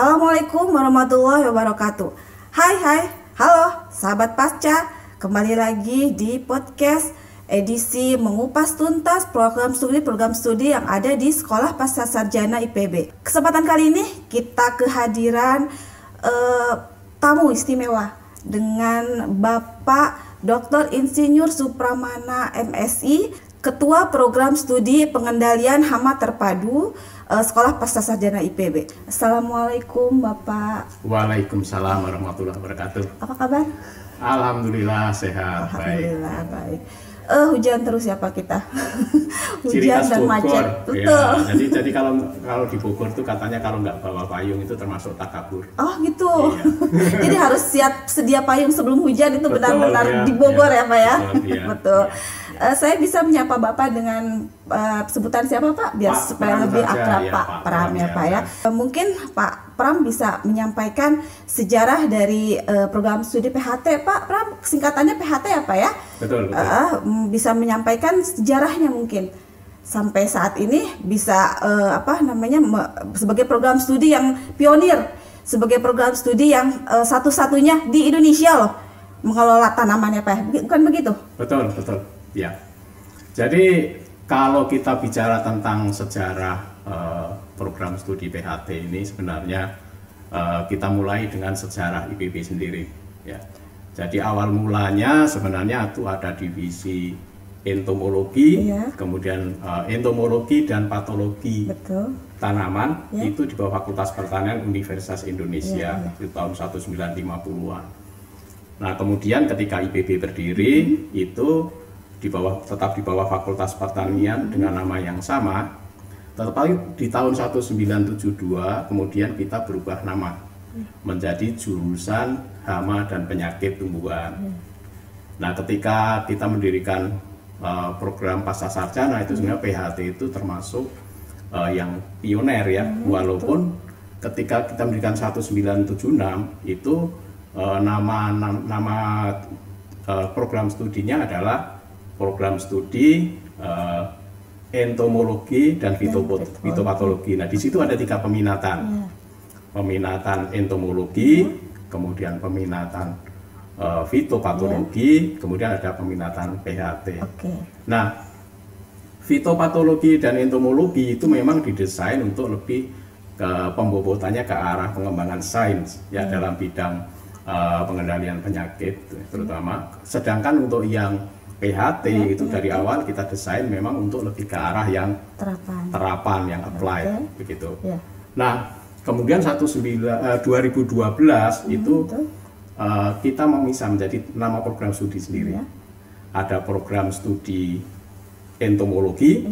Assalamualaikum warahmatullahi wabarakatuh. Halo sahabat pasca, kembali lagi di podcast edisi mengupas tuntas program studi yang ada di Sekolah Pasca Sarjana IPB. Kesempatan kali ini kita kehadiran tamu istimewa dengan Bapak Dr. Insinyur Supramana MSI, Ketua Program Studi Pengendalian Hama Terpadu Sekolah Pasca Sarjana IPB. Assalamualaikum Bapak. Waalaikumsalam warahmatullahi wabarakatuh. Apa kabar? Alhamdulillah sehat. Alhamdulillah baik. Hujan terus ya Pak kita. Hujan dan macet. Betul. Ya, jadi kalau di Bogor tuh katanya kalau nggak bawa payung itu termasuk takabur. Oh gitu. Iya. Jadi harus siap sedia payung sebelum hujan itu benar-benar ya, di Bogor ya Pak ya. Betul. Ya. Saya bisa menyapa Bapak dengan sebutan siapa Pak? Biar supaya lebih akrab ya, Pak Pram ya Pak ya. Mungkin Pak Pram bisa menyampaikan sejarah dari program studi PHT. Pak Pram, singkatannya PHT ya Pak ya? Betul. Bisa menyampaikan sejarahnya mungkin sampai saat ini bisa sebagai program studi yang pionir, sebagai program studi yang satu-satunya di Indonesia loh mengelola tanaman ya Pak, bukan begitu? Betul. Ya. Jadi kalau kita bicara tentang sejarah program studi PHT ini sebenarnya kita mulai dengan sejarah IPB sendiri ya. Jadi awal mulanya sebenarnya itu ada divisi entomologi, ya. Kemudian entomologi dan patologi tanaman, ya. Itu di bawah Fakultas Pertanian Universitas Indonesia, ya. Di tahun 1950-an. Nah kemudian ketika IPB berdiri itu tetap di bawah Fakultas Pertanian dengan nama yang sama. Tetapi di tahun 1972 kemudian kita berubah nama menjadi jurusan hama dan penyakit tumbuhan. Nah ketika kita mendirikan program pasca sarjana itu sebenarnya PHT itu termasuk yang pioner ya, walaupun ketika kita mendirikan 1976 itu nama program studinya adalah program studi entomologi dan fitopatologi. Nah di situ ada 3 peminatan. Peminatan entomologi, kemudian peminatan fitopatologi, kemudian ada peminatan PHT. Nah, fitopatologi dan entomologi itu memang didesain untuk lebih pembobotannya ke arah pengembangan sains ya dalam bidang pengendalian penyakit terutama. Sedangkan untuk yang PHT itu dari awal kita desain memang untuk lebih ke arah yang terapan yang apply begitu. Nah, kemudian 2012 itu kita memisah menjadi nama program studi sendiri. Ada program studi entomologi,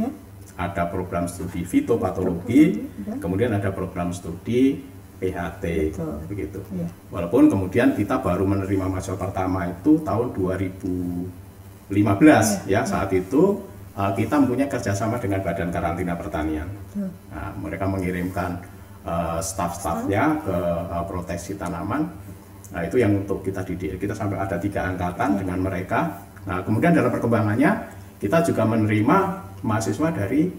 ada program studi fitopatologi, kemudian ada program studi PHT begitu. Walaupun kemudian kita baru menerima mahasiswa pertama itu tahun 2015 ya, saat itu kita mempunyai kerjasama dengan Badan Karantina Pertanian. Nah, mereka mengirimkan staff-staffnya ke proteksi tanaman. Nah itu yang untuk kita didik. Kita sampai ada 3 angkatan dengan mereka. Nah kemudian dalam perkembangannya kita juga menerima mahasiswa dari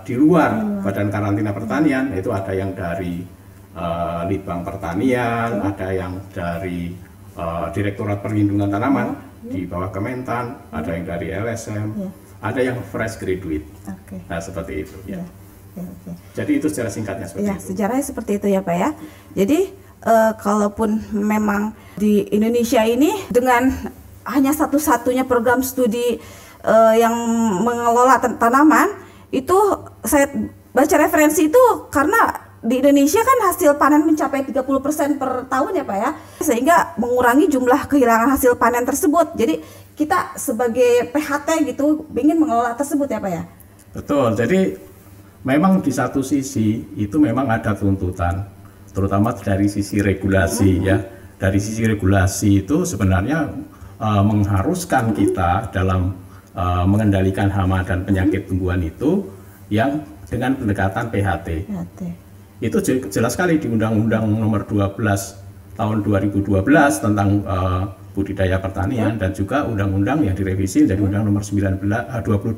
di luar Badan Karantina Pertanian. Itu ada yang dari Litbang Pertanian, ada yang dari Direktorat Perlindungan Tanaman di bawah Kementan, ada yang dari LSM, ada yang fresh graduate. Nah seperti itu ya. Jadi itu secara singkatnya seperti itu. Sejarahnya seperti itu ya Pak ya. Jadi kalaupun memang di Indonesia ini dengan hanya satu-satunya program studi yang mengelola tanaman, itu saya baca referensi itu karena di Indonesia kan hasil panen mencapai 30% per tahun ya Pak ya, sehingga mengurangi jumlah kehilangan hasil panen tersebut. Jadi kita sebagai PHT gitu ingin mengelola tersebut ya Pak ya. Betul. Jadi memang di satu sisi itu memang ada tuntutan, terutama dari sisi regulasi ya. Dari sisi regulasi itu sebenarnya mengharuskan kita dalam mengendalikan hama dan penyakit tumbuhan itu yang dengan pendekatan PHT. Itu jelas sekali di Undang-Undang Nomor 12 Tahun 2012 tentang budidaya pertanian dan juga undang-undang yang direvisi dari Undang Nomor 22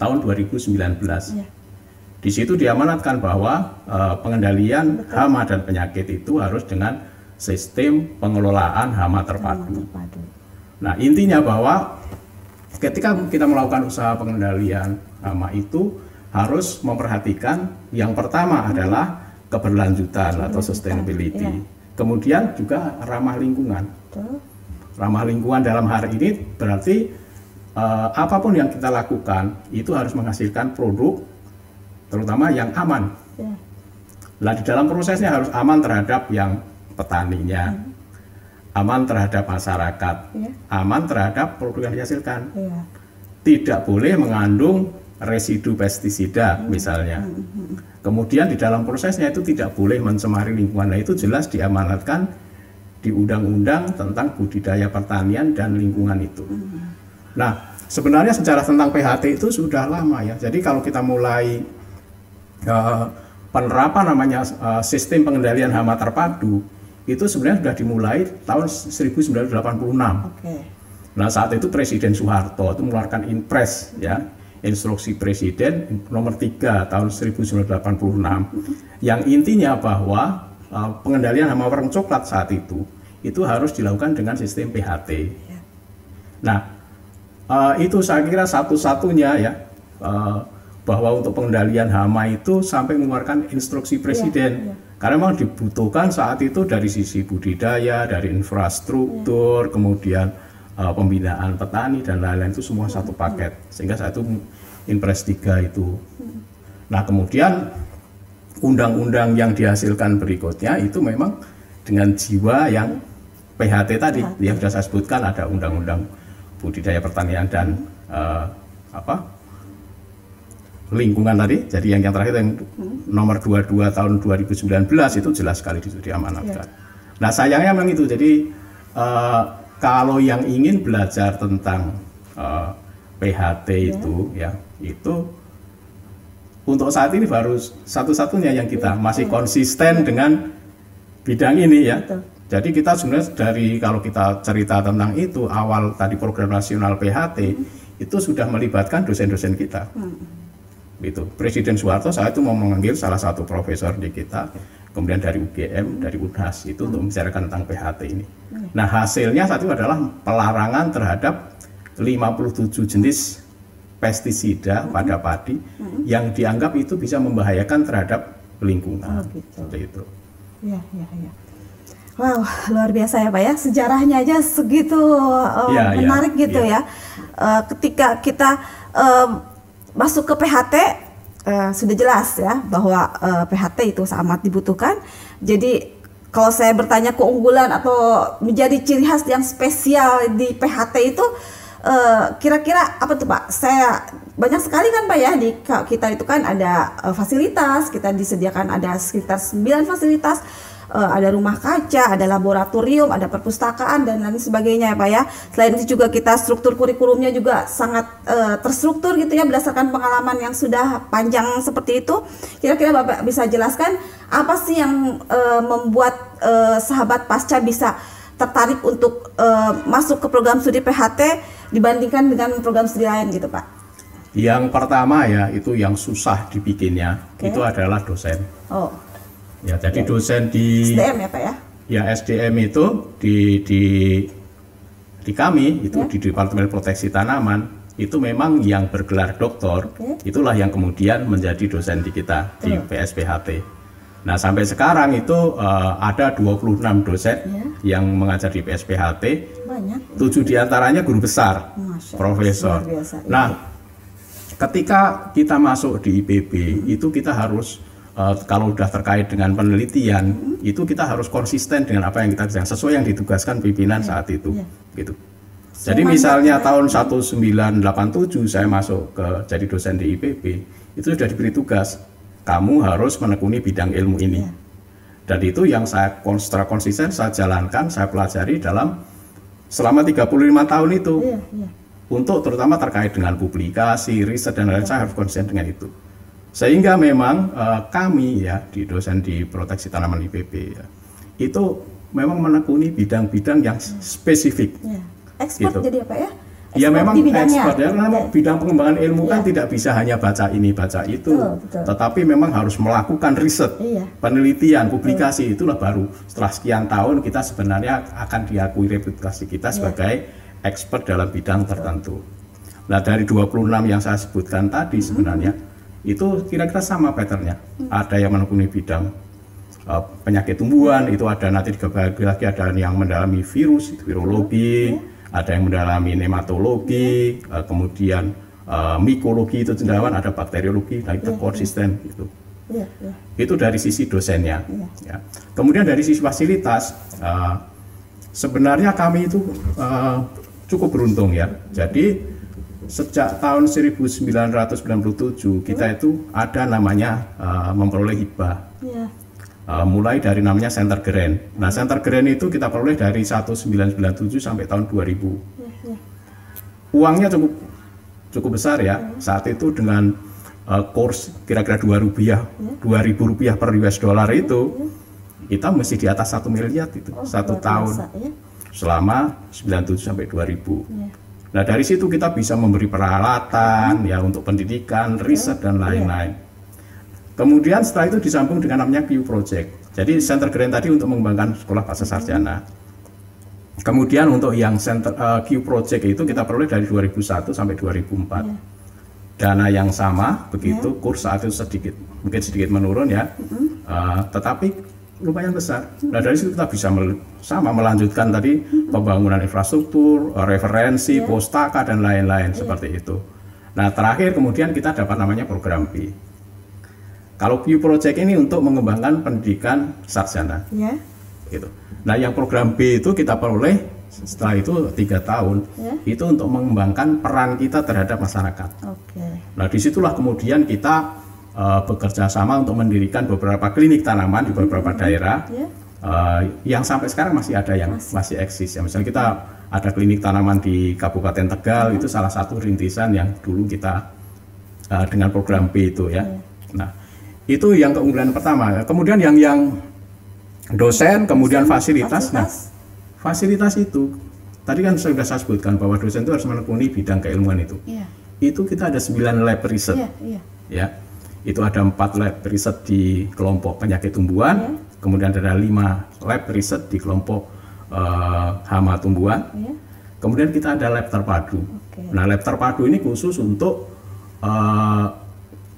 Tahun 2019. Di situ diamanatkan bahwa pengendalian hama dan penyakit itu harus dengan sistem pengelolaan hama terpadu. Nah, intinya bahwa ketika kita melakukan usaha pengendalian hama itu harus memperhatikan yang pertama adalah keberlanjutan atau sustainability. Ya. Kemudian juga ramah lingkungan. Ramah lingkungan dalam hari ini berarti apapun yang kita lakukan itu harus menghasilkan produk terutama yang aman. Ya. Nah, di dalam prosesnya harus aman terhadap yang petaninya, aman terhadap masyarakat, ya, aman terhadap produk yang dihasilkan. Ya. Tidak boleh mengandung residu pestisida misalnya. Kemudian di dalam prosesnya itu tidak boleh mencemari lingkungan. Nah, itu jelas diamanatkan di Undang-Undang tentang Budidaya Pertanian dan Lingkungan itu. Nah, sebenarnya sejarah tentang PHT itu sudah lama ya. Jadi kalau kita mulai penerapan namanya sistem pengendalian hama terpadu itu sebenarnya sudah dimulai tahun 1986. Nah, saat itu Presiden Soeharto itu mengeluarkan Inpres ya, Instruksi Presiden nomor 3 tahun 1986 yang intinya bahwa pengendalian hama warna coklat saat itu harus dilakukan dengan sistem PHT. Nah, itu saya kira satu-satunya ya bahwa untuk pengendalian hama itu sampai mengeluarkan instruksi presiden. Karena memang dibutuhkan saat itu dari sisi budidaya, dari infrastruktur, kemudian pembinaan petani dan lain-lain itu semua satu paket. Sehingga saat itu Inpres 3 itu. Nah, kemudian undang-undang yang dihasilkan berikutnya itu memang dengan jiwa yang PHT tadi yang sudah saya sebutkan, ada Undang-Undang Budidaya Pertanian dan Lingkungan tadi. Jadi yang terakhir yang nomor 22 tahun 2019 itu jelas sekali itu diamanatkan. Nah, sayangnya memang itu. Jadi kalau yang ingin belajar tentang PHT itu ya, itu untuk saat ini baru satu-satunya yang kita masih konsisten dengan bidang ini ya. Jadi kita sebenarnya dari kalau kita cerita tentang itu awal tadi program nasional PHT itu sudah melibatkan dosen-dosen kita. Gitu. Presiden Soeharto saat itu mau memanggil salah satu profesor di kita, kemudian dari UGM, dari UNHAS itu untuk membicarakan tentang PHT ini. Nah, hasilnya saat itu adalah pelarangan terhadap 57 jenis pestisida pada padi yang dianggap itu bisa membahayakan terhadap lingkungan. Seperti itu. Ya. Wow, luar biasa ya Pak ya, sejarahnya aja segitu menarik gitu ya. Ketika kita masuk ke PHT sudah jelas ya bahwa PHT itu sangat dibutuhkan. Jadi kalau saya bertanya keunggulan atau menjadi ciri khas yang spesial di PHT itu kira-kira apa tuh Pak? Saya banyak sekali kan Pak ya di kita itu kan ada fasilitas, kita disediakan ada sekitar 9 fasilitas. Ada rumah kaca, ada laboratorium, ada perpustakaan dan lain sebagainya ya Pak ya. Selain itu juga kita struktur kurikulumnya juga sangat terstruktur gitu ya berdasarkan pengalaman yang sudah panjang seperti itu. Kira-kira Bapak bisa jelaskan apa sih yang membuat sahabat pasca bisa tertarik untuk masuk ke program studi PHT dibandingkan dengan program studi lain gitu Pak? Yang pertama ya itu yang susah dibikinnya itu adalah dosen. Ya, jadi dosen di SDM ya Pak ya? Ya, SDM itu di kami itu di Departemen Proteksi Tanaman itu memang yang bergelar doktor itulah yang kemudian menjadi dosen di kita di PSPHT. Nah, sampai sekarang itu ada 26 dosen yang mengajar di PSPHT. Banyak. 7 diantaranya guru besar, profesor. Nah, ketika kita masuk di IPB itu kita harus kalau sudah terkait dengan penelitian itu kita harus konsisten dengan apa yang kita kerjakan sesuai yang ditugaskan pimpinan saat itu gitu. Jadi misalnya tahun 1987 saya masuk jadi dosen di IPB itu sudah diberi tugas kamu harus menekuni bidang ilmu ini. Dan itu yang saya konsisten saya jalankan, saya pelajari dalam selama 35 tahun itu. Untuk terutama terkait dengan publikasi, riset dan lain-lain saya harus konsisten dengan itu. Sehingga memang kami ya di dosen di Proteksi Tanaman IPB ya, itu memang menekuni bidang-bidang yang spesifik. Ekspor gitu. Jadi apa ya? Ya memang expert ya, karena bidang pengembangan ilmu kan tidak bisa hanya baca ini baca itu, tetapi memang harus melakukan riset, penelitian, publikasi. Itulah baru setelah sekian tahun kita sebenarnya akan diakui reputasi kita sebagai expert dalam bidang tertentu. Nah dari 26 yang saya sebutkan tadi sebenarnya itu kira-kira sama patternnya. Ada yang menekuni bidang penyakit tumbuhan, itu ada nanti dibagi lagi, ada yang mendalami virus, virologi, ada yang mendalami nematologi, kemudian mikologi itu cendawan, ada bakteriologi, nah itu konsisten gitu. Itu dari sisi dosennya. Ya. Kemudian dari sisi fasilitas, sebenarnya kami itu cukup beruntung ya. Jadi sejak tahun 1997 kita itu ada namanya memperoleh hibah. Mulai dari namanya Center Grant. Nah, Center Grant itu kita peroleh dari 1997 sampai tahun 2000. Uangnya cukup besar ya. Saat itu dengan kurs kira-kira Rp2.000 per US dollar itu, kita mesti di atas 1 miliar itu satu tahun. Selama 97 sampai 2000. Nah, dari situ kita bisa memberi peralatan ya untuk pendidikan, riset dan lain-lain. Kemudian setelah itu disambung dengan namanya Q Project. Jadi Center Grant tadi untuk mengembangkan sekolah pasca sarjana. Kemudian untuk yang Q Project itu kita peroleh dari 2001 sampai 2004. Dana yang sama, begitu kurs saat itu mungkin sedikit menurun ya, tetapi lumayan besar. Nah dari situ kita bisa melanjutkan tadi pembangunan infrastruktur, referensi, pustaka dan lain-lain seperti itu. Nah terakhir kemudian kita dapat namanya program B. Kalau Q Project ini untuk mengembangkan pendidikan sarjana, gitu. Nah, yang program B itu kita peroleh setelah itu 3 tahun, itu untuk mengembangkan peran kita terhadap masyarakat. Nah, disitulah kemudian kita bekerja sama untuk mendirikan beberapa klinik tanaman di beberapa daerah, yang sampai sekarang masih ada yang masih eksis. Ya, misalnya kita ada klinik tanaman di Kabupaten Tegal, itu salah satu rintisan yang dulu kita dengan program B itu ya. Nah, itu yang keunggulan pertama. Kemudian yang dosen, kemudian fasilitas. Nah, fasilitas itu tadi kan sudah saya sebutkan bahwa dosen itu harus menekuni bidang keilmuan itu. Itu kita ada 9 lab riset. Ya. Itu ada 4 lab riset di kelompok penyakit tumbuhan, kemudian ada 5 lab riset di kelompok hama tumbuhan. Kemudian kita ada lab terpadu. Nah, lab terpadu ini khusus untuk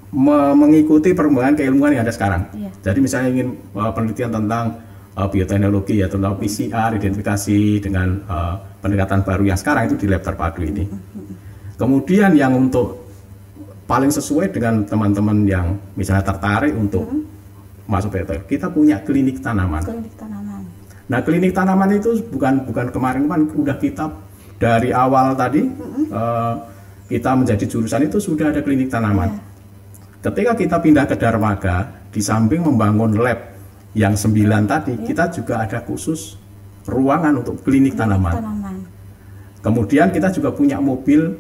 mengikuti perkembangan keilmuan yang ada sekarang. Jadi misalnya ingin penelitian tentang bioteknologi ya, tentang PCR, identifikasi dengan pendekatan baru yang sekarang itu di lab terpadu ini. Kemudian yang untuk paling sesuai dengan teman-teman yang misalnya tertarik untuk masuk PTL, kita punya klinik tanaman. Nah, klinik tanaman itu bukan kemarin udah kita dari awal tadi kita menjadi jurusan itu sudah ada klinik tanaman. Ketika kita pindah ke Darmaga, di samping membangun lab yang 9 tadi, kita juga ada khusus ruangan untuk klinik tanaman. Kemudian kita juga punya mobil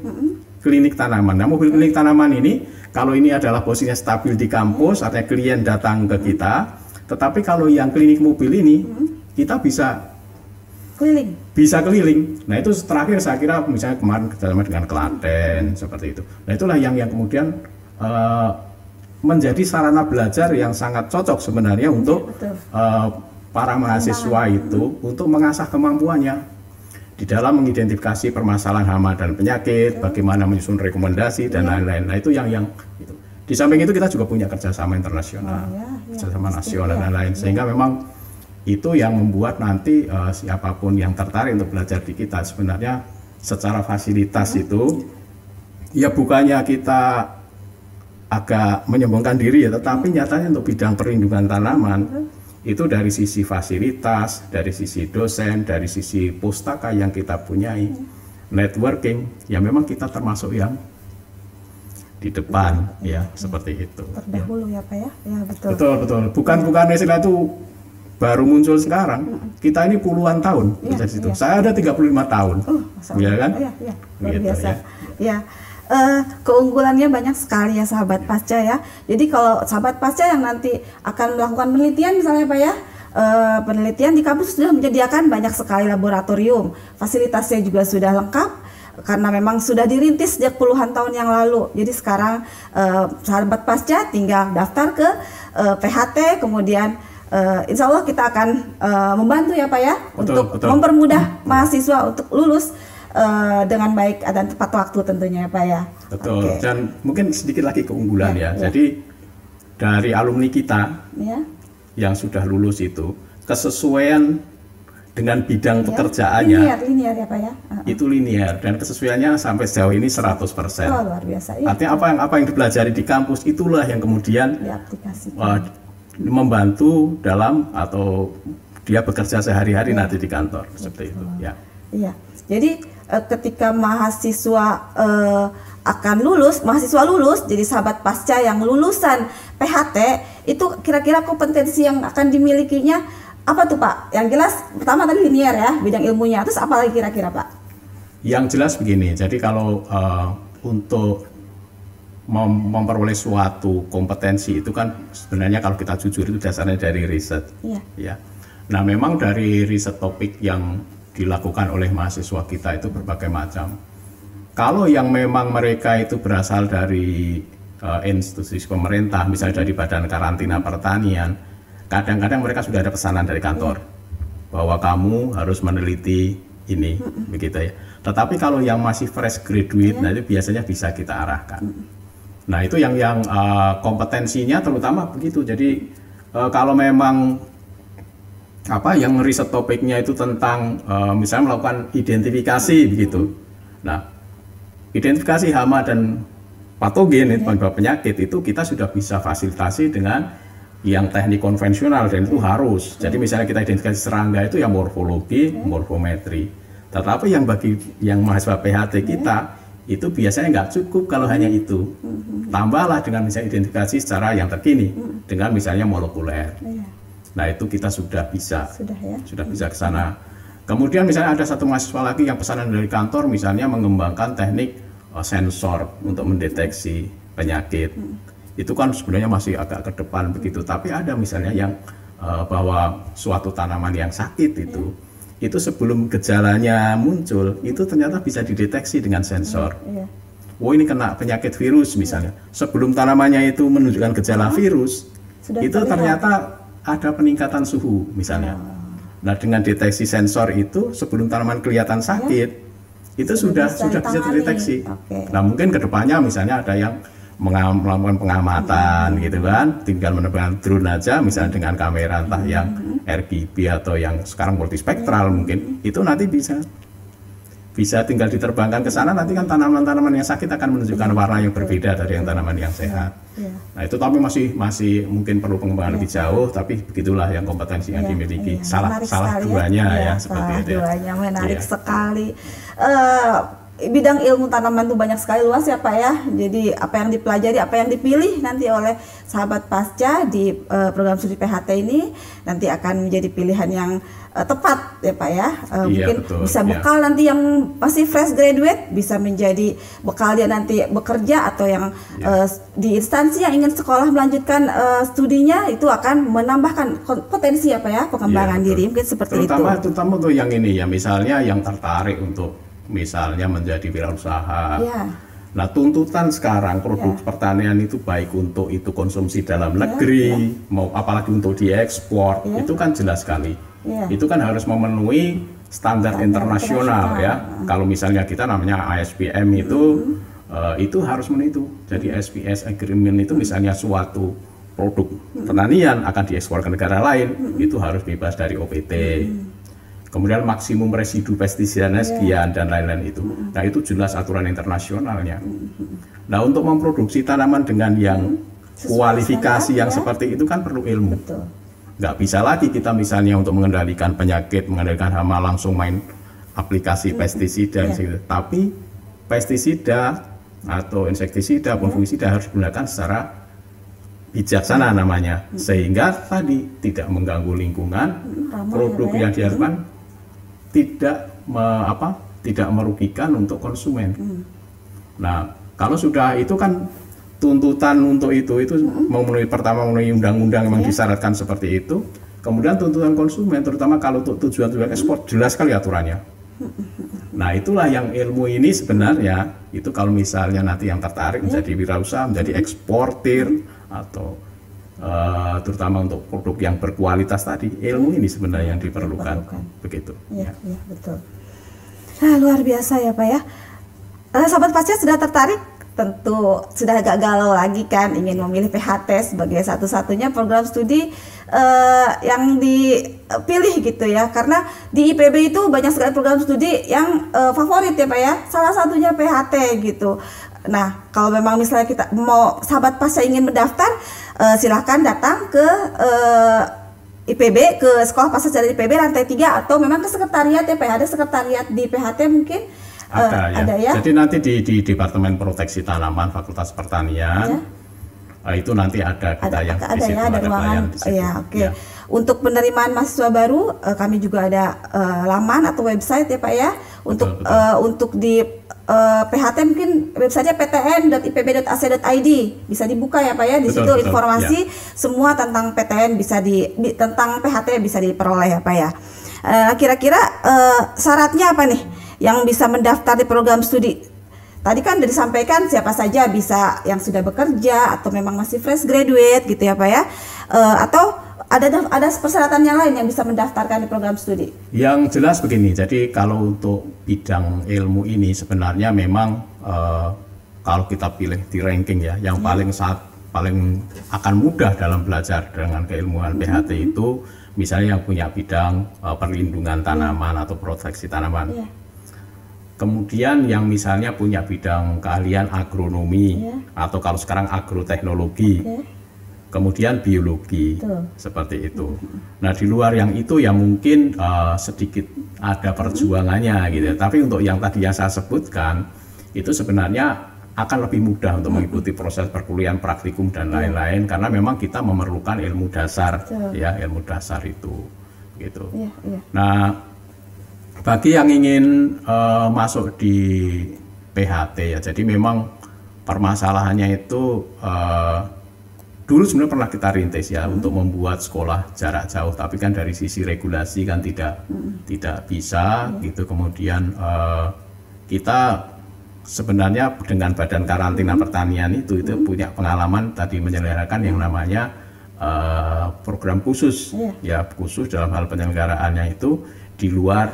klinik tanaman. Nah, mobil klinik tanaman ini, kalau ini adalah posisinya stabil di kampus, artinya klien datang ke kita. Tetapi kalau yang klinik mobil ini, kita bisa keliling. Nah, itu terakhir saya kira misalnya kemarin kerjasama dengan Klaten, seperti itu. Nah, itulah yang kemudian menjadi sarana belajar yang sangat cocok sebenarnya untuk para mahasiswa itu untuk mengasah kemampuannya di dalam mengidentifikasi permasalahan hama dan penyakit, bagaimana menyusun rekomendasi dan lain-lain. Nah, itu yang itu. Di samping itu kita juga punya kerjasama internasional, kerjasama nasional dan lain-lain, sehingga memang itu yang membuat nanti siapapun yang tertarik untuk belajar di kita sebenarnya secara fasilitas itu ya bukannya kita agak menyombongkan diri ya, tetapi nyatanya untuk bidang perlindungan tanaman itu dari sisi fasilitas, dari sisi dosen, dari sisi pustaka yang kita punyai, networking, ya memang kita termasuk yang di depan ya, seperti itu. Terdahulu ya Pak ya, ya betul. Betul. Bukan istilah itu baru muncul sekarang. Kita ini puluhan tahun di situ. Saya ada 35 tahun, ya kan? Iya, luar biasa. Ya. Keunggulannya banyak sekali ya sahabat pasca ya. Jadi kalau sahabat pasca yang nanti akan melakukan penelitian misalnya Pak ya, penelitian di kampus sudah menyediakan banyak sekali laboratorium, fasilitasnya juga sudah lengkap, karena memang sudah dirintis sejak puluhan tahun yang lalu. Jadi sekarang sahabat pasca tinggal daftar ke PHT, kemudian insya Allah kita akan membantu ya Pak ya, betul. Mempermudah mahasiswa untuk lulus dengan baik dan tepat waktu tentunya ya Pak ya. Betul. Okay. Dan mungkin sedikit lagi keunggulan ya. Jadi dari alumni kita yang sudah lulus itu kesesuaian dengan bidang pekerjaannya linear ya Pak ya. Itu linear dan kesesuaiannya sampai sejauh ini 100%. Oh, luar biasa. Artinya apa yang dipelajari di kampus itulah yang kemudian diaplikasikan, membantu dalam atau dia bekerja sehari-hari nanti di kantor seperti itu ya. Iya. Jadi ketika mahasiswa akan lulus, mahasiswa lulus jadi sahabat pasca yang lulusan PHT, itu kira-kira kompetensi yang akan dimilikinya apa tuh Pak? Yang jelas pertama tadi linear ya, bidang ilmunya. Terus apa lagi kira-kira Pak? Yang jelas begini, jadi kalau untuk memperoleh suatu kompetensi itu kan sebenarnya kalau kita jujur itu dasarnya dari riset. Ya. Nah memang dari riset topik yang dilakukan oleh mahasiswa kita itu berbagai macam. Kalau yang memang mereka itu berasal dari institusi pemerintah, misalnya dari Badan Karantina Pertanian, kadang-kadang mereka sudah ada pesanan dari kantor bahwa kamu harus meneliti ini, begitu ya. Tetapi kalau yang masih fresh graduate, nah itu biasanya bisa kita arahkan. Nah itu yang kompetensinya terutama begitu. Jadi kalau memang yang riset topiknya itu tentang misalnya melakukan identifikasi begitu. Nah identifikasi hama dan patogen itu penyakit itu kita sudah bisa fasilitasi dengan yang teknik konvensional dan itu harus. Jadi misalnya kita identifikasi serangga itu yang morfologi, morfometri. Tetapi yang bagi yang mahasiswa PHT kita itu biasanya nggak cukup kalau hanya itu. Tambahlah dengan misalnya identifikasi secara yang terkini dengan misalnya molekuler. Nah itu kita sudah bisa ke sana. Kemudian misalnya ada satu mahasiswa lagi yang pesanan dari kantor misalnya mengembangkan teknik sensor untuk mendeteksi penyakit. Itu kan sebenarnya masih agak ke depan begitu, tapi ada misalnya yang bahwa suatu tanaman yang sakit itu sebelum gejalanya muncul itu ternyata bisa dideteksi dengan sensor. Oh ini kena penyakit virus misalnya, sebelum tanamannya itu menunjukkan gejala virus itu ternyata ada peningkatan suhu misalnya. Nah dengan deteksi sensor itu sebelum tanaman kelihatan sakit itu sudah bisa terdeteksi. Nah mungkin kedepannya misalnya ada yang melakukan pengamatan gitu kan, tinggal menerbangkan drone aja misalnya dengan kamera entah yang RGB atau yang sekarang multispektral mungkin itu nanti bisa tinggal diterbangkan ke sana, nanti kan tanaman-tanaman yang sakit akan menunjukkan warna yang berbeda dari yang tanaman yang sehat. Nah itu tapi masih mungkin perlu pengembangan lebih jauh, tapi begitulah yang kompetensi yang dimiliki. Salah duanya seperti itu. Duanya menarik sekali. Bidang ilmu tanaman itu banyak sekali luas ya Pak ya. Jadi apa yang dipelajari, apa yang dipilih nanti oleh sahabat pasca di program studi PHT ini nanti akan menjadi pilihan yang tepat ya Pak ya. Mungkin betul, bisa bekal nanti yang masih fresh graduate bisa menjadi bekal dia nanti bekerja, atau yang di instansi yang ingin sekolah melanjutkan studinya itu akan menambahkan potensi apa ya pengembangan diri mungkin seperti terutama untuk yang ini ya, misalnya yang tertarik untuk misalnya menjadi wirausaha. Nah tuntutan sekarang produk pertanian itu baik untuk itu konsumsi dalam negeri, mau apalagi untuk diekspor, itu kan jelas sekali. Itu kan harus memenuhi standar internasional ya. Kalau misalnya kita namanya ASPM itu harus memenuhi itu. Jadi SPS agreement itu misalnya suatu produk pertanian akan diekspor ke negara lain, itu harus bebas dari OPT. Kemudian maksimum residu pestisidanya sekian dan lain-lain itu. Nah itu jelas aturan internasionalnya. Nah untuk memproduksi tanaman dengan yang kualifikasi yang seperti itu kan perlu ilmu. Nggak bisa lagi kita misalnya untuk mengendalikan penyakit, mengendalikan hama langsung main aplikasi pestisida. Tapi pestisida atau insektisida pun fungisida harus digunakan secara bijaksana namanya, sehingga tadi tidak mengganggu lingkungan, produk yang diharapkan tidak merugikan untuk konsumen. Nah, kalau sudah itu kan tuntutan untuk itu memenuhi undang-undang memang disyaratkan seperti itu. Kemudian tuntutan konsumen terutama kalau untuk tujuan ekspor jelas sekali aturannya. Nah, itulah yang ilmu ini sebenarnya itu kalau misalnya nanti yang tertarik menjadi wirausaha, menjadi eksportir atau terutama untuk produk yang berkualitas tadi, ilmu ini sebenarnya yang diperlukan. Begitu. Iya, betul. Nah, luar biasa ya Pak ya. Sahabat Pasca sudah tertarik? Tentu sudah agak galau lagi kan, ingin memilih PHT sebagai satu-satunya program studi yang dipilih gitu ya, karena di IPB itu banyak sekali program studi yang favorit ya Pak ya, salah satunya PHT gitu. Nah, kalau memang misalnya kita mau sahabat Pasca ingin mendaftar, silahkan datang ke IPB, ke Sekolah Pasca Sarjana IPB lantai 3 atau memang ke sekretariat ya Pak ya, ada sekretariat di PHT mungkin. Ada ya. Jadi nanti di Departemen Proteksi Tanaman Fakultas Pertanian itu nanti ada kita yang di situ, ada ruangan. Ya, oke. Ya. Untuk penerimaan mahasiswa baru kami juga ada laman atau website ya Pak ya. Untuk di PHT mungkin websitenya ptn.ipb.ac.id bisa dibuka ya Pak ya. Di situ informasi semua tentang PTN tentang PHT bisa diperoleh ya Pak ya. Kira-kira syaratnya apa nih yang bisa mendaftar di program studi? Tadi kan sudah disampaikan siapa saja bisa, yang sudah bekerja atau memang masih fresh graduate gitu ya Pak ya, atau ada persyaratan yang lain yang bisa mendaftarkan di program studi? Yang jelas begini, jadi kalau untuk bidang ilmu ini sebenarnya memang kalau kita pilih di ranking ya, yang paling akan mudah dalam belajar dengan keilmuan PHT itu misalnya yang punya bidang perlindungan tanaman atau proteksi tanaman. Kemudian yang misalnya punya bidang keahlian agronomi atau kalau sekarang agroteknologi, kemudian biologi, seperti itu. Nah, di luar yang itu ya mungkin sedikit ada perjuangannya gitu. Tapi untuk yang tadi yang saya sebutkan itu sebenarnya akan lebih mudah untuk mengikuti proses perkuliahan, praktikum dan lain-lain karena memang kita memerlukan ilmu dasar ya, ilmu dasar itu gitu. Nah, bagi yang ingin masuk di PHT ya, jadi memang permasalahannya itu dulu sebenarnya pernah kita rintis ya untuk membuat sekolah jarak jauh, tapi kan dari sisi regulasi kan tidak bisa gitu. Kemudian kita sebenarnya dengan Badan Karantina Pertanian itu punya pengalaman tadi menyelenggarakan yang namanya program khusus ya, khusus dalam hal penyelenggaraannya itu di luar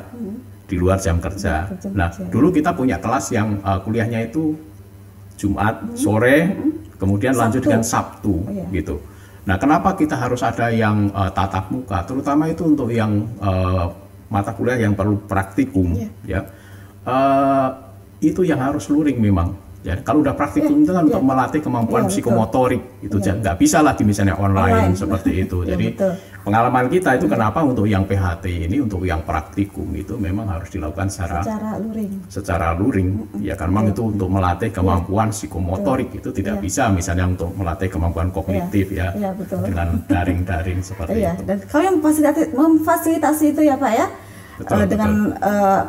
jam kerja. Nah, dulu kita punya kelas yang kuliahnya itu Jumat sore, kemudian lanjut dengan Sabtu gitu. Nah, kenapa kita harus ada yang tatap muka? Terutama itu untuk yang mata kuliah yang perlu praktikum ya. Itu yang harus luring memang. Ya, kalau udah praktikum itu kan untuk melatih kemampuan psikomotorik itu nggak bisa lagi misalnya online seperti itu. Jadi pengalaman kita itu kenapa untuk yang PHT ini, untuk yang praktikum itu memang harus dilakukan secara luring. Ya, karena memang itu untuk melatih kemampuan psikomotorik itu tidak bisa misalnya untuk melatih kemampuan kognitif ya dengan daring-daring seperti itu. Dan kalau yang memfasilitasi itu ya Pak ya. Dengan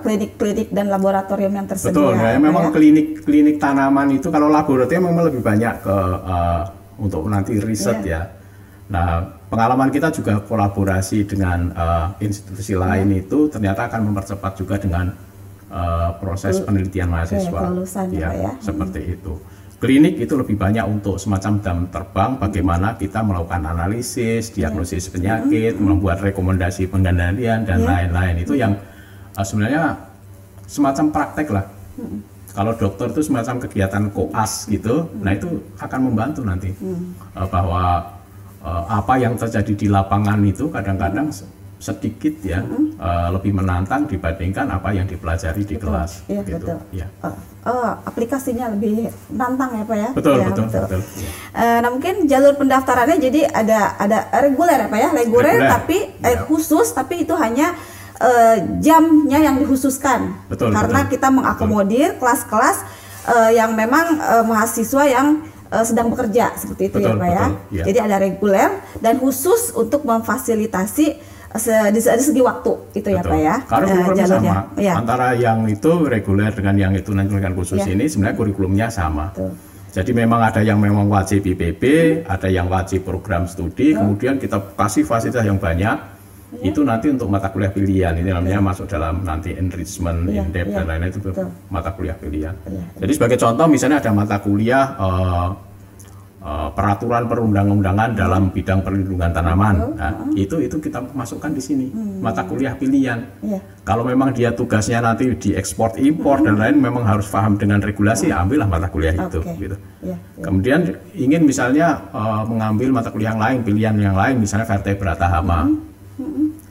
klinik-klinik dan laboratorium yang tersedia. Betul, ya, memang klinik tanaman itu kalau laboratorium memang lebih banyak untuk nanti riset ya. Nah, pengalaman kita juga kolaborasi dengan institusi lain itu ternyata akan mempercepat juga dengan proses penelitian mahasiswa. Ya, seperti itu. Klinik itu lebih banyak untuk semacam jam terbang, bagaimana kita melakukan analisis, diagnosis penyakit, membuat rekomendasi pengendalian dan lain-lain. Itu yang sebenarnya semacam praktek lah. Kalau dokter itu semacam kegiatan koas gitu, nah itu akan membantu nanti bahwa apa yang terjadi di lapangan itu kadang-kadang sedikit ya lebih menantang dibandingkan apa yang dipelajari di kelas. Iya, gitu. Betul. Ya. Aplikasinya lebih menantang ya Pak ya. Betul. Ya. Nah, mungkin jalur pendaftarannya jadi ada reguler ya Pak ya, reguler tapi khusus, tapi itu hanya jamnya yang dikhususkan. Karena kita mengakomodir kelas-kelas yang memang mahasiswa yang sedang bekerja seperti itu ya Pak ya. Jadi ada reguler dan khusus untuk memfasilitasi di segi waktu itu ya Pak ya. Karena kurikulumnya sama. Antara yang itu reguler dengan yang itu nanti dengan khusus ini sebenarnya kurikulumnya sama. Jadi memang ada yang memang wajib IPB, ada yang wajib program studi, kemudian kita kasih fasilitas yang banyak itu nanti untuk mata kuliah pilihan, ini namanya masuk dalam nanti enrichment, in-depth dan lain-lain, itu mata kuliah pilihan. Jadi sebagai contoh misalnya ada mata kuliah peraturan perundang-undangan dalam bidang perlindungan tanaman. Nah, itu kita masukkan di sini, mata kuliah pilihan. Kalau memang dia tugasnya nanti di ekspor impor dan lain, memang harus paham dengan regulasi, ambillah mata kuliah itu gitu. Kemudian ingin misalnya mengambil mata kuliah yang lain, pilihan yang lain, misalnya vertebrata hama.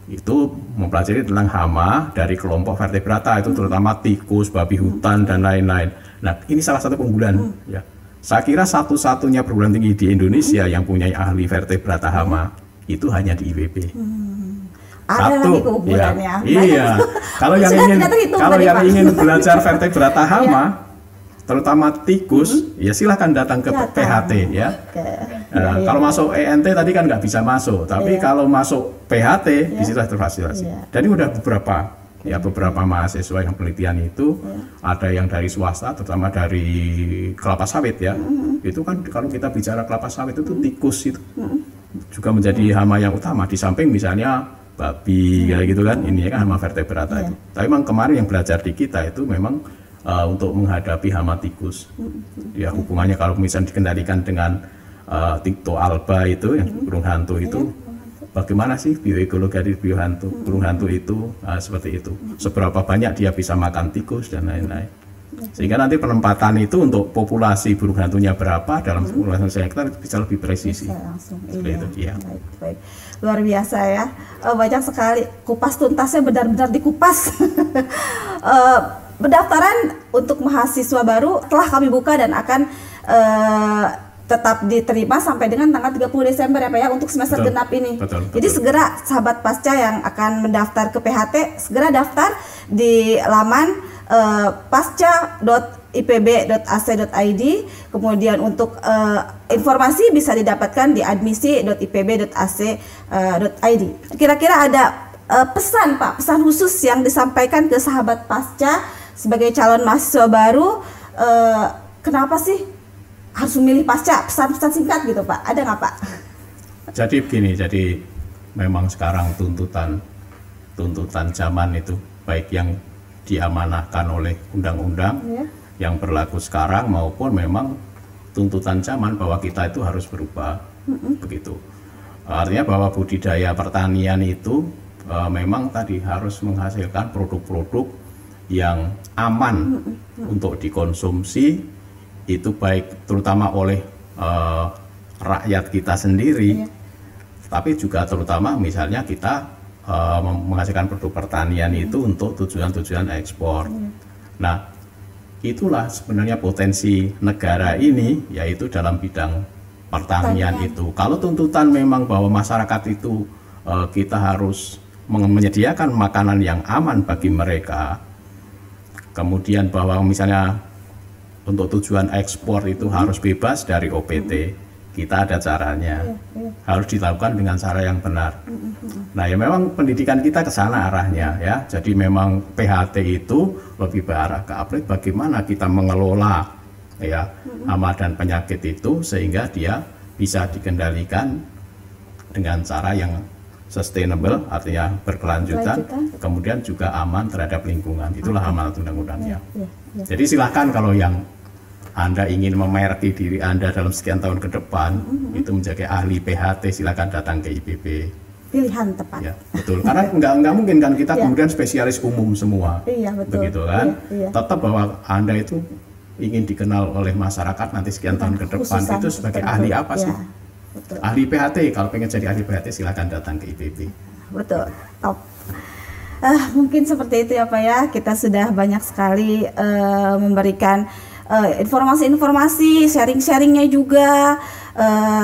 Itu mempelajari tentang hama dari kelompok vertebrata, itu terutama tikus, babi hutan dan lain-lain. Nah, ini salah satu keunggulan ya. Saya kira satu-satunya perguruan tinggi di Indonesia yang punya ahli vertebrata hama itu hanya di IPB. Ada lagi keunggulannya. Iya. Kalau yang ingin belajar vertebrata hama, terutama tikus, ya silahkan datang ke PHT ya. Kalau masuk ENT tadi kan nggak bisa masuk, tapi kalau masuk PHT di situ terfasilitasi. Dan ini udah beberapa mahasiswa yang penelitian itu ada yang dari swasta, terutama dari kelapa sawit ya. Itu kan kalau kita bicara kelapa sawit itu tikus itu juga menjadi hama yang utama, di samping misalnya babi kayak gitu kan, ini kan hama vertebrata itu. Tapi memang kemarin yang belajar di kita itu memang untuk menghadapi hama tikus. Ya hubungannya kalau misalnya dikendalikan dengan Tikto alba itu yang burung hantu itu, bagaimana sih bioekologi dari burung hantu itu seperti itu. Seberapa banyak dia bisa makan tikus dan lain-lain. Sehingga nanti penempatan itu untuk populasi burung hantunya berapa dalam populasi hektar bisa lebih presisi. Seperti itu. Baik. Luar biasa ya. Banyak sekali, kupas tuntasnya benar-benar dikupas. Pendaftaran untuk mahasiswa baru telah kami buka dan akan tetap diterima sampai dengan tanggal 30 Desember ya Pak ya, untuk semester genap ini. Jadi segera sahabat pasca yang akan mendaftar ke PHT, segera daftar di laman pasca.ipb.ac.id. Kemudian untuk informasi bisa didapatkan di admisi.ipb.ac.id. Kira-kira ada pesan Pak, pesan khusus yang disampaikan ke sahabat pasca sebagai calon mahasiswa baru, kenapa sih harus memilih pasca, pesan-pesan singkat gitu Pak, ada nggak Pak? Jadi begini, jadi memang sekarang tuntutan zaman itu, baik yang diamanahkan oleh undang-undang yang berlaku sekarang maupun memang tuntutan zaman bahwa kita itu harus berubah, begitu. Artinya bahwa budidaya pertanian itu memang tadi harus menghasilkan produk-produk yang aman untuk dikonsumsi, itu baik terutama oleh rakyat kita sendiri, tapi juga terutama misalnya kita menghasilkan produk pertanian itu untuk tujuan-tujuan ekspor. Nah, itulah sebenarnya potensi negara ini, yaitu dalam bidang pertanian itu. Kalau tuntutan memang bahwa masyarakat itu kita harus menyediakan makanan yang aman bagi mereka, kemudian bahwa misalnya untuk tujuan ekspor itu harus bebas dari OPT, kita ada caranya, harus dilakukan dengan cara yang benar. Nah ya memang pendidikan kita ke sana arahnya ya, jadi memang PHT itu lebih berarah ke upgrade bagaimana kita mengelola ya hama dan penyakit itu sehingga dia bisa dikendalikan dengan cara yang sustainable, artinya berkelanjutan, kemudian juga aman terhadap lingkungan. Itulah amanat undang-undangnya. Jadi silahkan kalau yang Anda ingin memerki diri Anda dalam sekian tahun ke depan, itu menjadi ahli PHT, silakan datang ke IPB. Pilihan tepat. Ya, betul. Karena nggak mungkin kan kita kemudian spesialis umum semua. Iya, betul. Begitu kan? Tetap bahwa Anda itu ingin dikenal oleh masyarakat nanti sekian tahun ke depan, itu sebagai ahli apa sih? Betul. Ahli PHT, kalau pengen jadi ahli PHT silakan datang ke IPB. Betul. Top. Mungkin seperti itu ya Pak ya. Kita sudah banyak sekali memberikan informasi-informasi, sharing-sharingnya juga.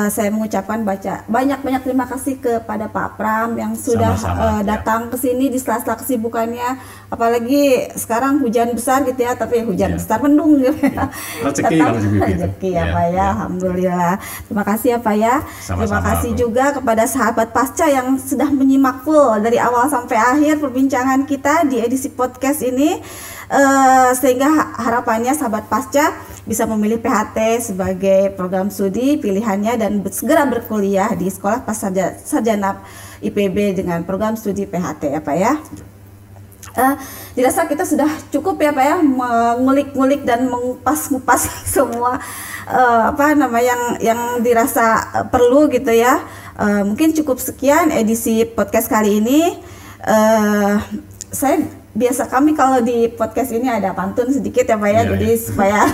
Saya mengucapkan banyak terima kasih kepada Pak Pram yang sudah datang ke sini di sela-sela kesibukannya. Apalagi sekarang hujan besar gitu ya, tapi hujan besar mendung gitu ya. Rezeki ya Pak ya. Alhamdulillah. Terima kasih ya Pak ya. Terima kasih juga kepada sahabat pasca yang sudah menyimak full dari awal sampai akhir perbincangan kita di edisi podcast ini. Sehingga harapannya sahabat pasca bisa memilih PHT sebagai program studi pilihannya dan segera berkuliah di Sekolah Sarjana IPB dengan program studi PHT ya Pak ya. Dirasa kita sudah cukup ya Pak ya mengulik-ngulik dan mengupas-ngupas semua yang dirasa perlu gitu ya. Mungkin cukup sekian edisi podcast kali ini. Kami kalau di podcast ini ada pantun sedikit ya Pak ya, jadi supaya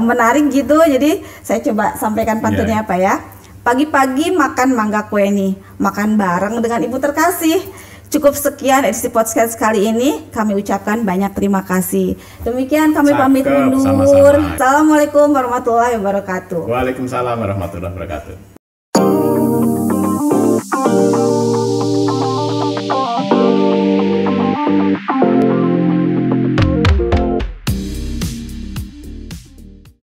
menarik gitu. Jadi saya coba sampaikan pantunnya Pak ya. Pagi-pagi makan mangga kue nih, makan bareng dengan ibu terkasih. Cukup sekian edisi podcast kali ini. Kami ucapkan banyak terima kasih. Demikian kami pamit undur. Sama-sama. Assalamualaikum warahmatullahi wabarakatuh. Waalaikumsalam warahmatullahi wabarakatuh.